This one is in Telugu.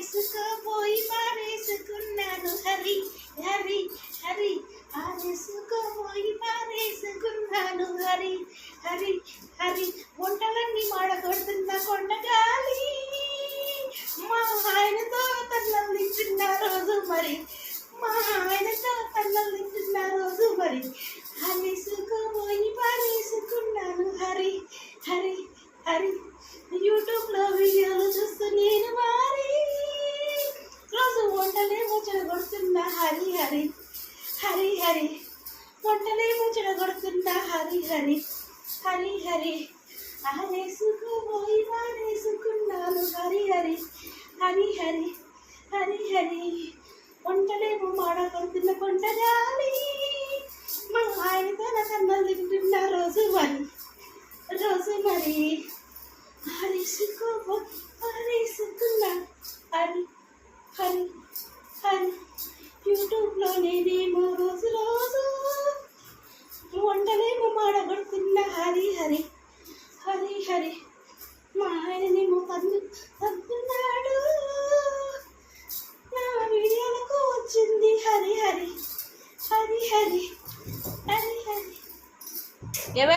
ఆరేసుకోపోయి పారేసుకున్నాను హరి హరి హరి ఆరేసుకోపోయి పారేసుకున్నాను హరి హరి హరి వంటలన్నీ మాడగొడుతున్న కొండగాలి మా ఆయనతో తల్లలు తింటున్న రోజు మరి మా ఆయనతో తల్లలు తింటున్న రోజు మరి ఆరేసుకోపోయి పారేసుకున్నాను హరి హరి హరి యూట్యూబ్లో వీడియోలు చూస్తూ నేను మారి రోజు వంటలేమో చెడగొడుతున్నా హరి హరి హరి హరి వంటలేమో చెడగొడుతున్నా హరి హరి హరి హరి ఆరేసుకోబోయి వారేసుకున్నాను హరి హరి హరి హరి హరి హరి వంటలేమో మాడగొడుతున్న కొండగాలి మా ఆయన తన కన్నలు తింటున్న రోజు మరి ఆరేసుకున్నా హరి హరి హరి యూట్యూబ్లో నేనేమో రోజు